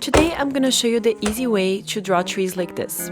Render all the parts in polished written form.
Today I'm gonna show you the easy way to draw trees like this.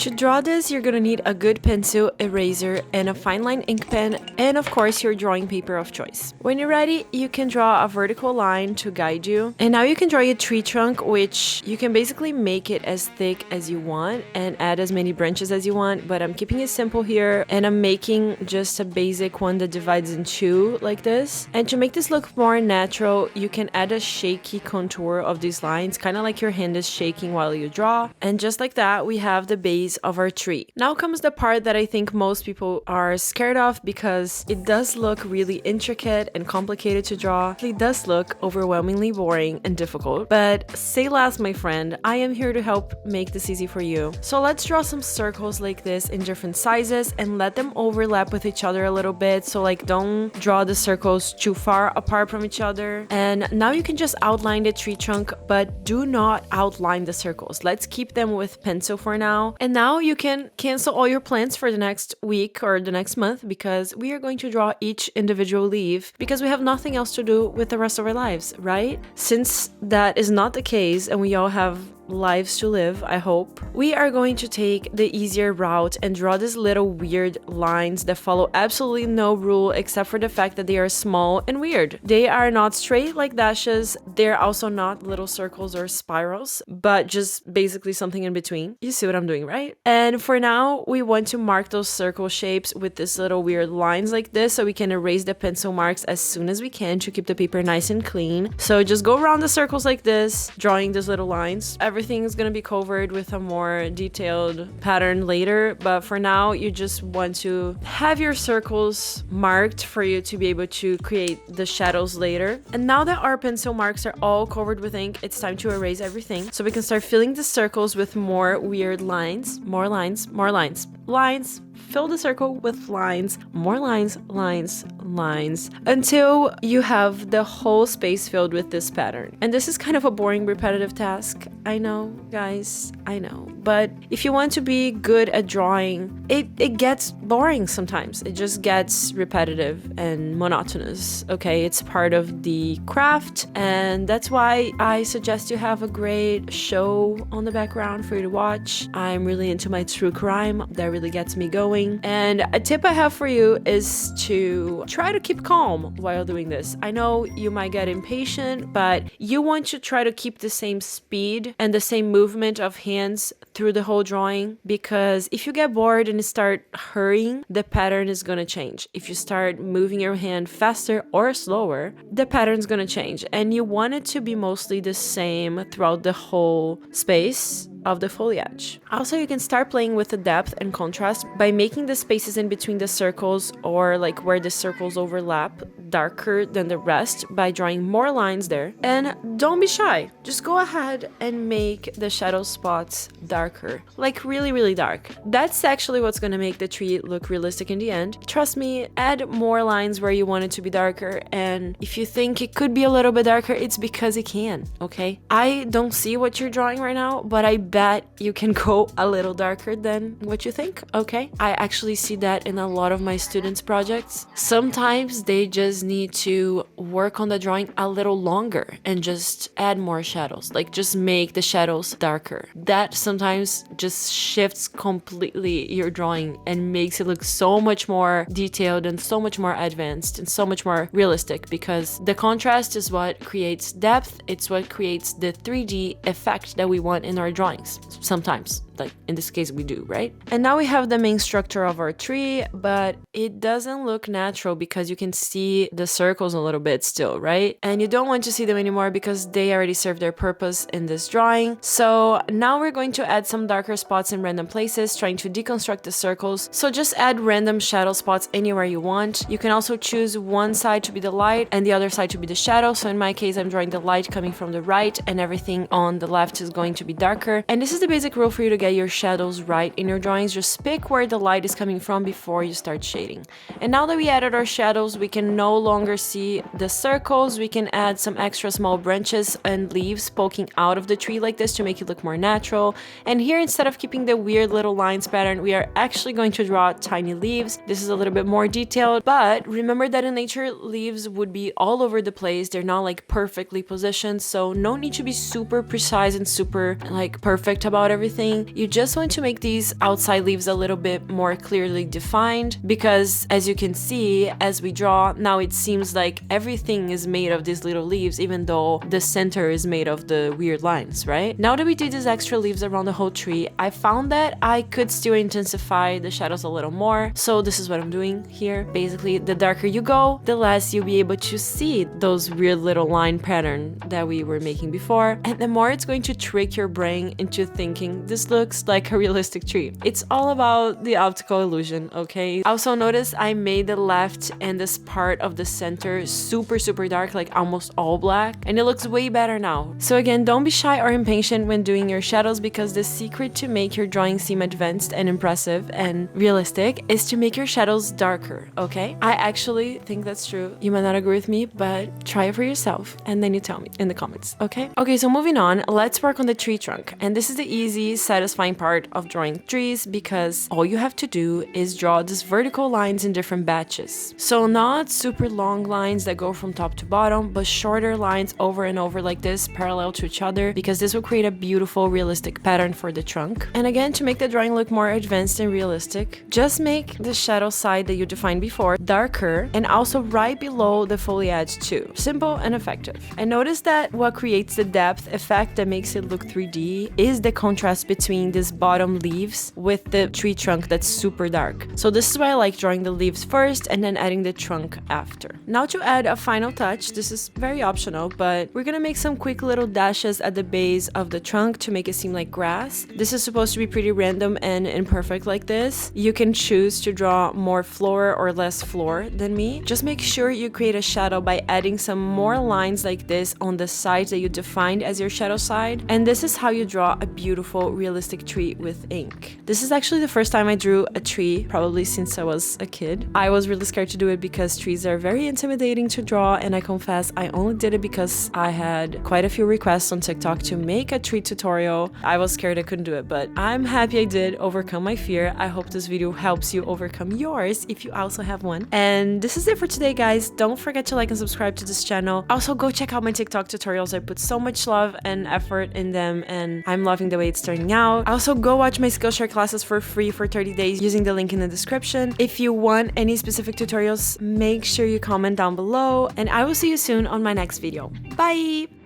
To draw this, you're gonna need a good pencil, eraser, and a fine line ink pen, and of course your drawing paper of choice. When you're ready, you can draw a vertical line to guide you. And now you can draw your tree trunk, which you can basically make it as thick as you want and add as many branches as you want, but I'm keeping it simple here, and I'm making just a basic one that divides in two like this. And to make this look more natural, you can add a shaky contour of these lines, kind of like your hand is shaking while you draw. And just like that, we have the base of our tree. Now comes the part that I think most people are scared of because it does look really intricate and complicated to draw. It does look overwhelmingly boring and difficult, but say less, my friend. I am here to help make this easy for you. So let's draw some circles like this in different sizes and let them overlap with each other a little bit. So like don't draw the circles too far apart from each other. And now you can just outline the tree trunk, but do not outline the circles. Let's keep them with pencil for now. And now you can cancel all your plans for the next week or the next month because we are going to draw each individual leaf because we have nothing else to do with the rest of our lives, right? Since that is not the case and we all have lives to live, I hope, we are going to take the easier route and draw these little weird lines that follow absolutely no rule except for the fact that they are small and weird. They are not straight like dashes, they're also not little circles or spirals, but just basically something in between. You see what I'm doing, right? And for now, we want to mark those circle shapes with this little weird lines like this so we can erase the pencil marks as soon as we can to keep the paper nice and clean. So just go around the circles like this, drawing these little lines. Everything is going to be covered with a more detailed pattern later, but for now you just want to have your circles marked for you to be able to create the shadows later. And now that our pencil marks are all covered with ink, it's time to erase everything so we can start filling the circles with more weird lines. More lines, more lines, lines. Fill the circle with lines, more lines, lines, lines, until you have the whole space filled with this pattern. And this is kind of a boring, repetitive task. I know, guys, I know. But if you want to be good at drawing, it gets boring sometimes. It just gets repetitive and monotonous, okay? It's part of the craft, and that's why I suggest you have a great show on the background for you to watch. I'm really into my true crime. That really gets me going. And a tip I have for you is to try to keep calm while doing this. I know you might get impatient, but you want to try to keep the same speed and the same movement of hands through the whole drawing, because if you get bored and start hurrying, the pattern is going to change. If you start moving your hand faster or slower, the pattern is going to change, and you want it to be mostly the same throughout the whole space of the foliage. Also, you can start playing with the depth and contrast by making the spaces in between the circles, or like where the circles overlap, darker than the rest by drawing more lines there. And don't be shy, just go ahead and make the shadow spots darker, like really, really dark. That's actually what's gonna make the tree look realistic in the end. Trust me, add more lines where you want it to be darker, and if you think it could be a little bit darker, it's because it can, okay? I don't see what you're drawing right now, but I bet you can go a little darker than what you think, okay? I actually see that in a lot of my students' projects. Sometimes they just need to work on the drawing a little longer and just add more shadows, like just make the shadows darker. That sometimes just shifts completely your drawing and makes it look so much more detailed and so much more advanced and so much more realistic, because the contrast is what creates depth. It's what creates the 3D effect that we want in our drawings. Sometimes, like in this case we do, right? And now we have the main structure of our tree, but it doesn't look natural because you can see the circles a little bit still, right? And you don't want to see them anymore because they already serve their purpose in this drawing. So now we're going to add some darker spots in random places, trying to deconstruct the circles. So just add random shadow spots anywhere you want. You can also choose one side to be the light and the other side to be the shadow. So in my case, I'm drawing the light coming from the right and everything on the left is going to be darker. And this is the basic rule for you to get get your shadows right in your drawings, just pick where the light is coming from before you start shading. And now that we added our shadows, we can no longer see the circles. We can add some extra small branches and leaves poking out of the tree like this to make it look more natural. And here, instead of keeping the weird little lines pattern, we are actually going to draw tiny leaves. This is a little bit more detailed, but remember that in nature, leaves would be all over the place. They're not like perfectly positioned, so no need to be super precise and super like perfect about everything. You just want to make these outside leaves a little bit more clearly defined, because as you can see, as we draw, now it seems like everything is made of these little leaves, even though the center is made of the weird lines, right? Now that we did these extra leaves around the whole tree, I found that I could still intensify the shadows a little more. So this is what I'm doing here. Basically, the darker you go, the less you'll be able to see those weird little line pattern that we were making before. And the more it's going to trick your brain into thinking this looks like a realistic tree. It's all about the optical illusion, okay? Also notice I made the left and this part of the center super dark, like almost all black, and it looks way better now. So again, don't be shy or impatient when doing your shadows, because the secret to make your drawing seem advanced and impressive and realistic is to make your shadows darker, okay? I actually think that's true. You might not agree with me, but try it for yourself and then you tell me in the comments, okay? Okay, so moving on, let's work on the tree trunk. And this is the easy, satisfying part of drawing trees, because all you have to do is draw these vertical lines in different batches. So not super long lines that go from top to bottom, but shorter lines over and over like this, parallel to each other, because this will create a beautiful, realistic pattern for the trunk. And again, to make the drawing look more advanced and realistic, just make the shadow side that you defined before darker, and also right below the foliage too. Simple and effective. And notice that what creates the depth effect that makes it look 3D is the contrast between these bottom leaves with the tree trunk that's super dark. So this is why I like drawing the leaves first and then adding the trunk after. Now to add a final touch, this is very optional, but we're gonna make some quick little dashes at the base of the trunk to make it seem like grass. This is supposed to be pretty random and imperfect like this. You can choose to draw more floor or less floor than me. Just make sure you create a shadow by adding some more lines like this on the sides that you defined as your shadow side. And this is how you draw a beautiful, realistic tree with ink. This is actually the first time I drew a tree, probably since I was a kid. I was really scared to do it because trees are very intimidating to draw, and I confess I only did it because I had quite a few requests on TikTok to make a tree tutorial. I was scared I couldn't do it, but I'm happy I did overcome my fear. I hope this video helps you overcome yours if you also have one. And this is it for today, guys. Don't forget to like and subscribe to this channel. Also, go check out my TikTok tutorials. I put so much love and effort in them, and I'm loving the way it's turning out. Also, go watch my Skillshare classes for free for 30 days using the link in the description. If you want any specific tutorials, make sure you comment down below, and I will see you soon on my next video. Bye!